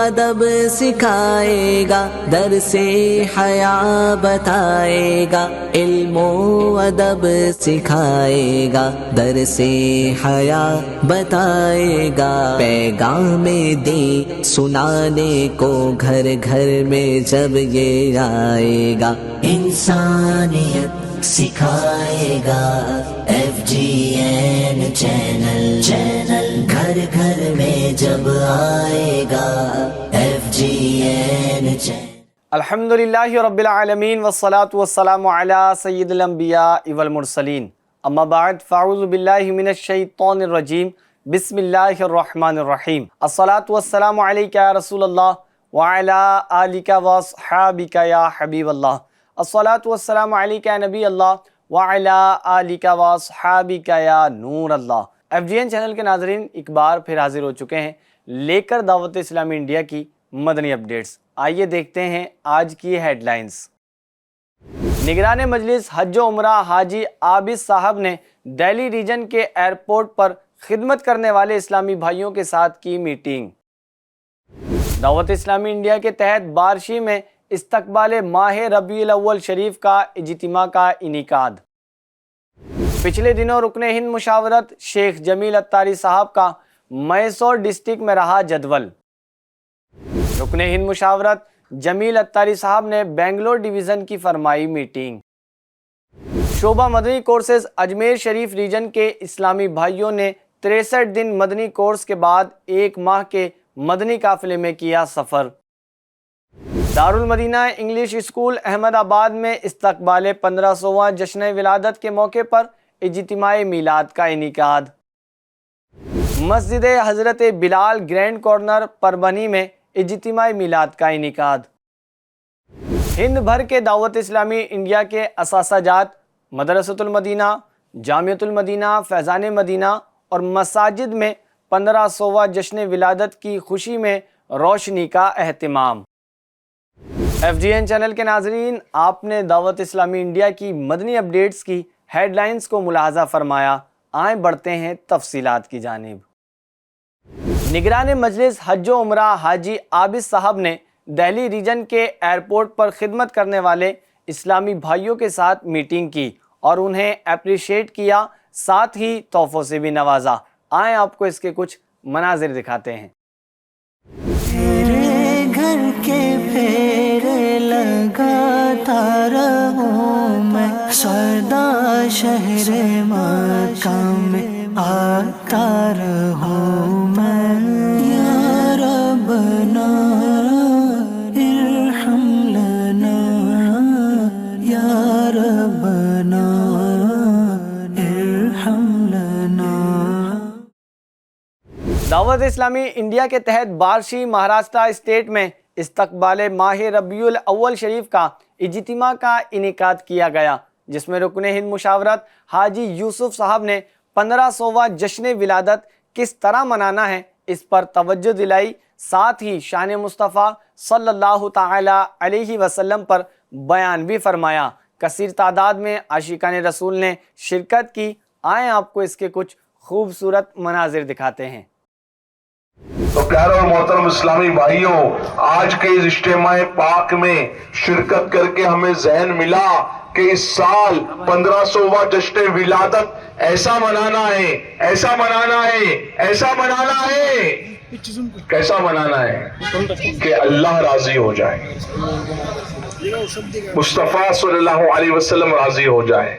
ادب سکھائے گا، در سے حیا بتائے گا، علم و ادب سکھائے گا، در سے حیا بتائے گا، پیغام دین سنانے کو گھر گھر میں جب یہ آئے گا، انسانیت سکھائے گا، FGN چینل گھر گھر میں جب آئے گا، FGN چینل۔ الحمدللہ رب العالمین والصلاة والسلام علی سید الانبیاء والمرسلین، اما بعد فاعوذ باللہ من الشیطان الرجیم، بسم اللہ الرحمن الرحیم۔ الصلاة والسلام علیکہ یا رسول اللہ وعلی آلکہ واصحابکہ یا حبیب اللہ، الصلاة والسلام علیکہ یا نبی اللہ وعلی آلکہ واصحابکہ یا نور اللہ۔ FGN چینل کے ناظرین ایک بار پھر حاضر ہو چکے ہیں لے کر دعوت اسلامی انڈیا کی مدنی اپڈیٹس۔ آئیے دیکھتے ہیں آج کی ہیڈ لائنز۔ نگران مجلس حج و عمرہ حاجی عابد صاحب نے دہلی ریجن کے ایئرپورٹ پر خدمت کرنے والے اسلامی بھائیوں کے ساتھ کی میٹنگ۔ دعوت اسلامی انڈیا کے تحت بارشی میں استقبال ماہ ربیع الاول شریف کا اجتماع کا انعقاد۔ پچھلے دنوں رکن ہند مشاورت شیخ جمیل اتاری صاحب کا میسور ڈسٹرکٹ میں رہا جدول۔ رکن ہند مشاورت جمیل اتاری صاحب نے بنگلور ڈویژن کی فرمائی میٹنگ۔ شعبہ مدنی کورسز اجمیر شریف ریجن کے اسلامی بھائیوں نے 63 دن مدنی کورس کے بعد 1 ماہ کے مدنی قافلے میں کیا سفر۔ دارالمدینہ انگلش اسکول احمد آباد میں استقبال 1500واں جشن ولادت کے موقع پر اجتماع میلاد کا انعقاد۔ مسجد حضرت بلال گرینڈ کارنر پربھنی میں اجتماع میلاد کا انعقاد۔ ہند بھر کے دعوت اسلامی انڈیا کے اثاثہ جات، مدرسۃ المدینہ، جامعۃ المدینہ، فیضان مدینہ اور مساجد میں 1500واں جشن ولادت کی خوشی میں روشنی کا اہتمام۔ FGN چینل کے ناظرین، آپ نے دعوت اسلامی انڈیا کی مدنی اپڈیٹس کی ہیڈ لائنز کو ملاحظہ فرمایا۔ آئیں بڑھتے ہیں تفصیلات کی جانب۔ نگران مجلس حج و عمرہ حاجی عابد صاحب نے دہلی ریجن کے ایئرپورٹ پر خدمت کرنے والے اسلامی بھائیوں کے ساتھ میٹنگ کی اور انہیں اپریشیٹ کیا، ساتھ ہی تحفوں سے بھی نوازا۔ آئیں آپ کو اس کے کچھ مناظر دکھاتے ہیں۔ تیرے گھر کے پھیرے لگاتا رہوں میں، سدا شہر مکہ میں آتا رہوں میں، یا ربنا ارحم لنا، یا ربنا ارحم لنا۔ دعوت اسلامی انڈیا کے تحت بارشی مہاراشٹرا اسٹیٹ میں استقبال ماہ ربیع الاول شریف کا اجتماع کا انعقاد کیا گیا، جس میں رکن ہند مشاورت حاجی یوسف صاحب نے 1500واں جشن ولادت کس طرح منانا ہے اس پر توجہ دلائی، ساتھ ہی شان مصطفیٰ صلی اللہ تعالی علیہ وسلم پر بیان بھی فرمایا۔ کثیر تعداد میں عاشقان رسول نے شرکت کی۔ آئیں آپ کو اس کے کچھ خوبصورت مناظر دکھاتے ہیں۔ تو پیارے اور محترم اسلامی بھائیوں، آج کے اس اجتماع پاک میں شرکت کر کے ہمیں ذہن ملا کہ اس سال 1500واں جشن ولادت ایسا منانا ہے، ایسا منانا ہے، ایسا منانا ہے۔ کیسا منانا ہے کہ اللہ راضی ہو جائے، مصطفیٰ صلی اللہ علیہ وسلم راضی ہو جائے۔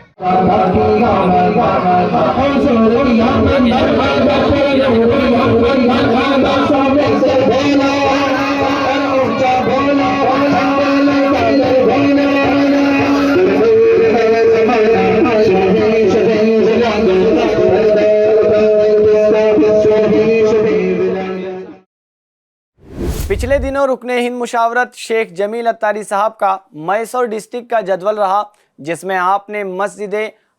پچھلے دنوں رکن ہند مشاورت شیخ جمیل اتاری صاحب کا میسور ڈسٹرکٹ کا جدول رہا، جس میں آپ نے مسجد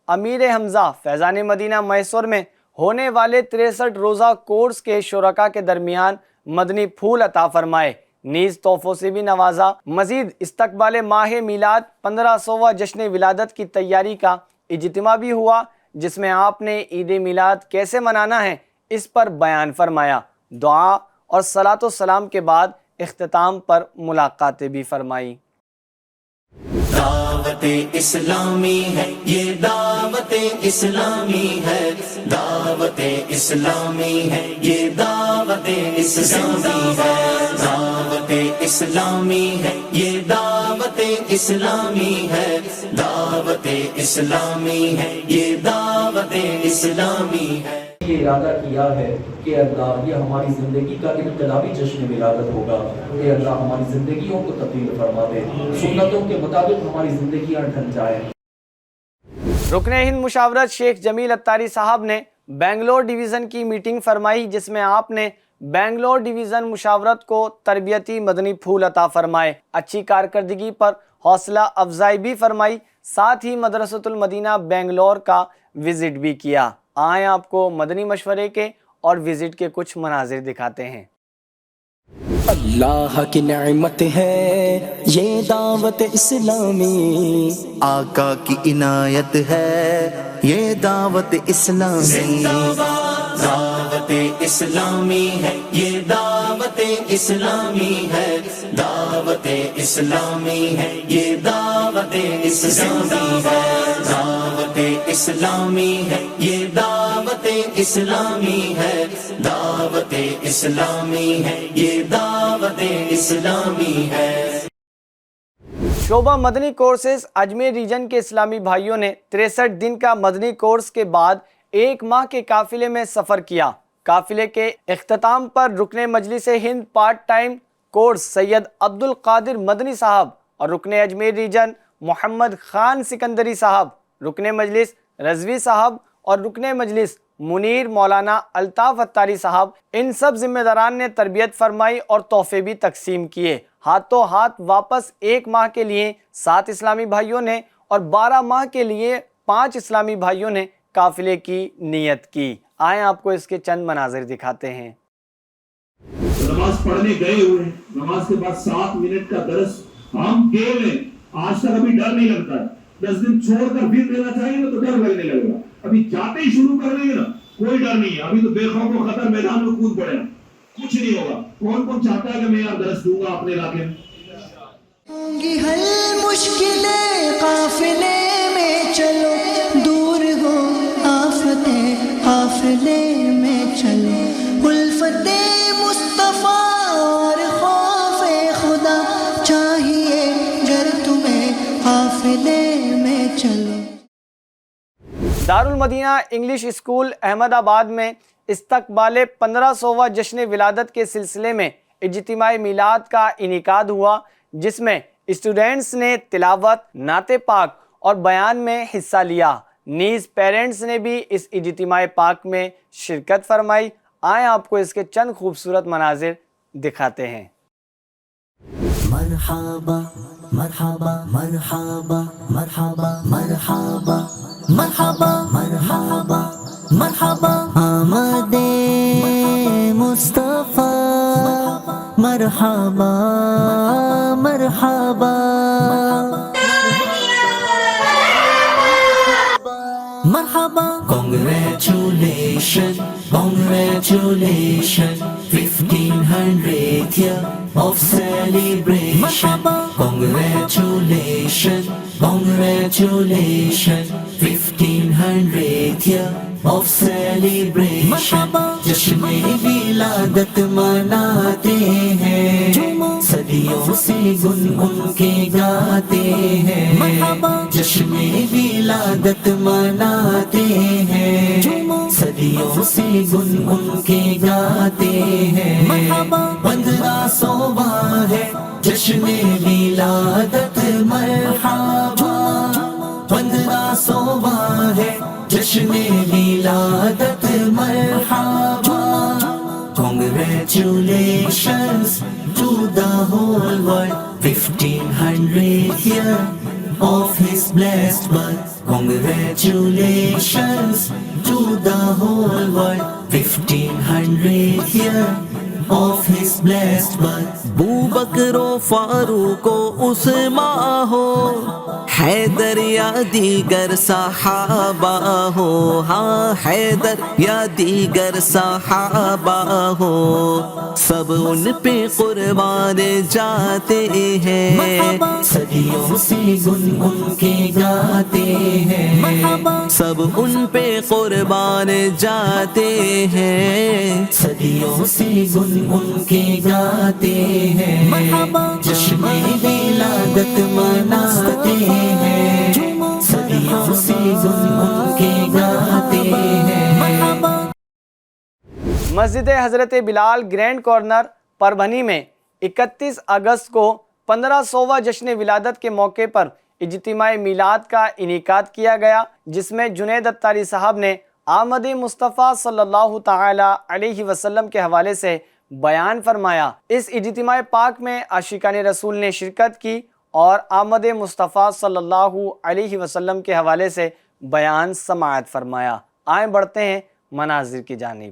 امیر حمزہ فیضان مدینہ میسور میں ہونے والے 63 روزہ کورس کے شرکاء کے درمیان مدنی پھول عطا فرمائے، نیز تحفوں سے بھی نوازا۔ مزید استقبال ماہ میلاد 1500واں جشن ولادت کی تیاری کا اجتماع بھی ہوا، جس میں آپ نے عید میلاد کیسے منانا ہے اس پر بیان فرمایا۔ دعا اور صلاۃ و سلام کے بعد اختتام پر ملاقاتیں بھی فرمائی۔ دعوت اسلامی ہے یہ دعوت اسلامی ہے، دعوت اسلامی ہے یہ دعوت اسلامی ہے، دعوت اسلامی ہے یہ دعوت اسلامی ہے، دعوت اسلامی ہے یہ دعوت اسلامی ہے۔ یہ ارادہ کیا ہے کہ اللہ یہ ہماری زندگی کا انقلابی جشن ولادت ہوگا، کہ اللہ ہماری زندگیوں کو تبدیل فرما دے، سنتوں کے مطابق ہماری زندگیاں ڈھل جائیں۔ رکن ہند مشاورت شیخ جمیل اتاری صاحب نے بنگلور ڈویژن کی میٹنگ فرمائی، جس میں آپ نے بنگلور ڈویژن مشاورت کو تربیتی مدنی پھول عطا فرمائے، اچھی کارکردگی پر حوصلہ افزائی بھی فرمائی، ساتھ ہی مدرسۃ المدینہ بنگلور کا وزٹ بھی کیا۔ آئیں آپ کو مدنی مشورے کے اور وزٹ کے کچھ مناظر دکھاتے ہیں۔ اللہ کی نعمت ہے یہ دعوت اسلامی، آقا کی عنایت ہے یہ دعوت اسلامی، دعوت اسلامی ہے یہ دعوت اسلامی ہے، دعوت اسلامی ہے یہ دعوت اسلامی ہے، دعوت اسلامی ہے یہ دعوت اسلامی ہے، دعوت اسلامی ہے یہ دعوت اسلامی ہے۔ شعبہ مدنی کورسز اجمیر ریجن کے اسلامی بھائیوں نے 63 دن کا مدنی کورس کے بعد 1 ماہ کے قافلے میں سفر کیا۔ قافلے کے اختتام پر رکن مجلس ہند پارٹ ٹائم کورس سید عبد القادر مدنی صاحب اور رکن اجمیر ریجن محمد خان سکندری صاحب، رکن مجلس رضوی صاحب اور رکن مجلس منیر مولانا الطاف اتاری صاحب، ان سب ذمہ داران نے تربیت فرمائی اور تحفے بھی تقسیم کیے۔ ہاتھوں ہاتھ واپس 1 ماہ کے لیے 7 اسلامی بھائیوں نے اور 12 ماہ کے لیے 5 اسلامی بھائیوں نے قافلے کی نیت کی۔ آئیں آپ کو اس کے چند مناظر دکھاتے ہیں۔ نماز پڑھنے گئے ہوئے، نماز کے بعد 7 منٹ کا درس ہم گئے ہیں، آج تک ابھی ڈر نہیں لگتا ہے۔ 10 دن چھوڑ کر پھر لینا چاہیے نا تو ڈر لگنے لگے گا، ابھی جاتے ہی شروع کر دیں گے نا کوئی ڈر نہیں ہے، ابھی تو بے خوف و خطر میدان میں کود پڑے، کچھ نہیں ہوگا۔ کون کون چاہتا ہے کہ میں یہاں درس دوں گا اپنے علاقے میں؟ ہوں گی حل مشکلیں قافلے میں چلو، دور ہو آفتیں قافلے میں چلو، الفت مصطفیٰ اور خوف خدا چاہیے گر تمہیں قافلے میں چلو۔ دارالمدینہ انگلش اسکول احمد آباد میں استقبال 1500واں جشن ولادت کے سلسلے میں اجتماعی میلاد کا انعقاد ہوا، جس میں اسٹوڈنٹس نے تلاوت، نعت پاک اور بیان میں حصہ لیا، نیز پیرنٹس نے بھی اس اجتماع پاک میں شرکت فرمائی۔ آئیں آپ کو اس کے چند خوبصورت مناظر دکھاتے ہیں۔ مرحبا مرحبا مرحبا مرحبا مرحبا مرحبا مرحبا مرحبا آمد مصطفیٰ، مرحبا مرحبا مرحبا۔ Congratulations, congratulations, 1500th year of celebration. Congratulations, congratulations, 1500th year of celebration. جشن ولادت مناتے ہیں، صدیوں سے گنگن کے گاتے ہیں، جشن ولادت مناتے ہیں، صدیوں سے گنگن کے گاتے ہیں۔ 1500واں ہے جشن ولادت، مرحبا 1500واں ہے جشن ولادت، مرحبا۔ Congratulations to the whole world, 1500th year of his blessed birth. Congratulations to the whole world, 1500th year of his blessed birth. بو بکر و فاروق و عثمان ہو، حیدر یا دیگر صحابہ ہو، ہاں حیدر یا دیگر صحابہ ہو، سب ان پہ قربان جاتے ہیں، صدیوں سے گنگن کے گاتے ہیں، سب ان پہ قربان جاتے ہیں، صدیوں سے گنگن کے گاتے ہیں، جشن ولادت مناتے ہیں، صدیوں سے گنگن کے گاتے ہیں۔ مسجد حضرت بلال گرینڈ کارنر پربھنی میں 31 اگست کو 1500واں جشن ولادت کے موقع پر اجتماع میلاد کا انعقاد کیا گیا، جس میں جنید اتاری صاحب نے آمد مصطفیٰ صلی اللہ تعالی علیہ وسلم کے حوالے سے بیان فرمایا۔ اس اجتماع پاک میں عاشقان رسول نے شرکت کی اور آمد مصطفیٰ صلی اللہ علیہ وسلم کے حوالے سے بیان سماعت فرمایا۔ آئیں بڑھتے ہیں مناظر کی جانب۔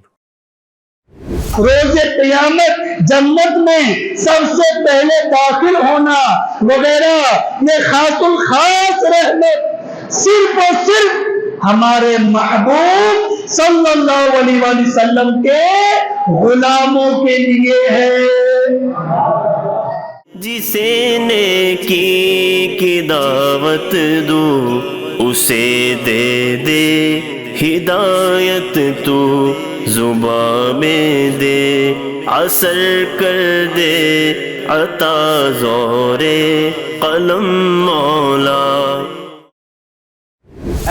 روز قیامت جنت میں سب سے پہلے داخل ہونا وغیرہ، یہ خاص الخاص رحمت صرف اور صرف ہمارے محبوب صلی اللہ علیہ وآلہ وسلم کے غلاموں کے لیے ہے۔ جسے نیکی کی دعوت دوں اسے دے دے ہدایت، تو زباں میں دے اثر کر دے عطا زور قلم مولا۔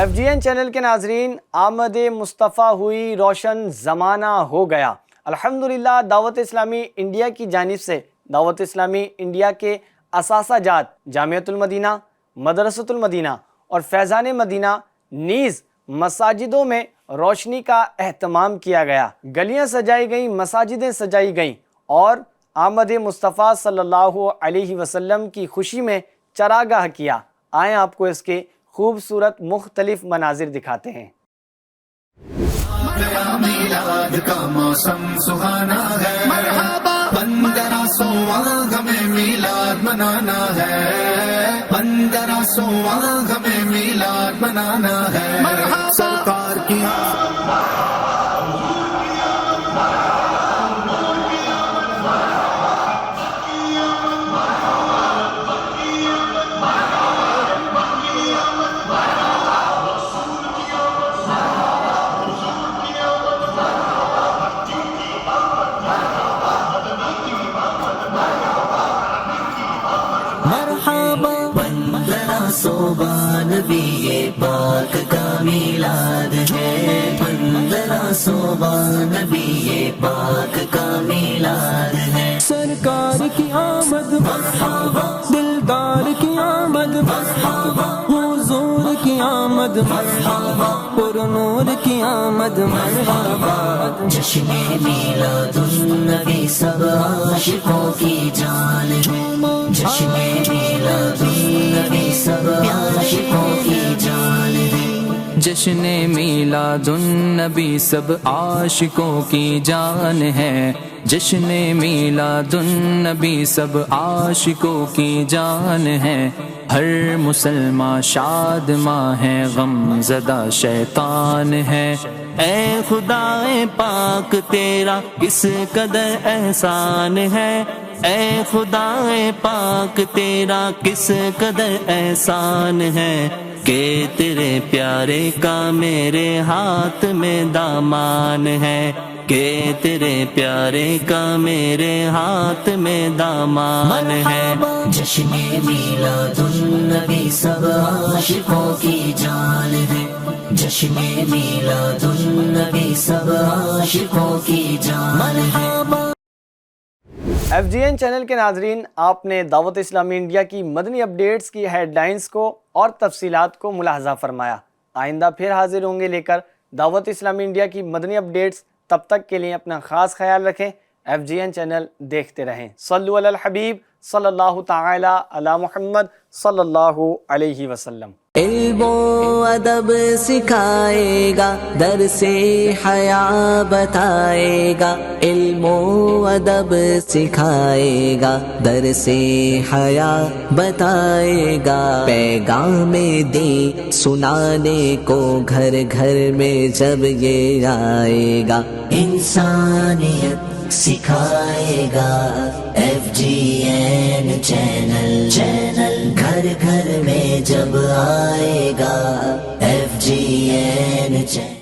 FGN چینل کے ناظرین، آمد مصطفیٰ ہوئی روشن زمانہ ہو گیا۔ الحمدللہ دعوت اسلامی انڈیا کی جانب سے دعوت اسلامی انڈیا کے اثاثہ جات جامعۃ المدینہ، مدرسۃ المدینہ اور فیضان مدینہ نیز مساجدوں میں روشنی کا اہتمام کیا گیا، گلیاں سجائی گئیں، مساجدیں سجائی گئیں اور آمد مصطفیٰ صلی اللہ علیہ وسلم کی خوشی میں چراگاہ کیا۔ آئیں آپ کو اس کے خوبصورت مختلف مناظر دکھاتے ہیں۔ میلاد کا موسم سہانا ہے، 1500واں ہمیں میلاد منانا ہے، 1500واں ہمیں میلاد منانا ہے، سرکار کی صوبہ نبی پاک کا میلاد ہے، 1500واں نبی پاک کا میلاد ہے۔ سرکار کی آمد مرحبا، دلدار کی آمد مرحبا، حضور کی آمد مرحبا، پر نور کی آمد مرحبا۔ جشن میلاد النبی سب عاشقوں کی جان ہے، جشن میلاد النبی سب عاشقوں کی جان ہے، جشن میلاد النبی سب عاشقوں کی جان ہے، جشن میلاد النبی سب عاشقوں کی جان ہے، ہر مسلمان شاد ماں ہے، غم زدہ شیطان ہے، اے خدا پاک تیرا کس قدر احسان ہے، اے خدا پاک تیرا کس قدر احسان ہے، کہ تیرے پیارے کا میرے ہاتھ میں دامان ہے، کہ تیرے پیارے کا میرے ہاتھ میں دامان ہے۔ جشن میلاد النبی سب عاشقوں کی جان ہے، جشن میلاد النبی سب عاشقوں کی جان ہے۔ FGN چینل کے ناظرین، آپ نے دعوت اسلامی انڈیا کی مدنی اپڈیٹس کی ہیڈ لائنز کو اور تفصیلات کو ملاحظہ فرمایا۔ آئندہ پھر حاضر ہوں گے لے کر دعوت اسلامی انڈیا کی مدنی اپڈیٹس۔ تب تک کے لیے اپنا خاص خیال رکھیں، FGN چینل دیکھتے رہیں۔ صلو علی الحبیب صلی اللہ تعالی علی محمد صلی اللہ علیہ وسلم۔ ادب سکھائے گا، درس حیا بتائے گا، علم و ادب سکھائے گا، درس حیا بتائے گا، پیغام دین سنانے کو گھر گھر میں جب یہ آئے گا، انسانیت سکھائے گا، FGN چینل گھر گھر میں جب آئے گا، FGN چینل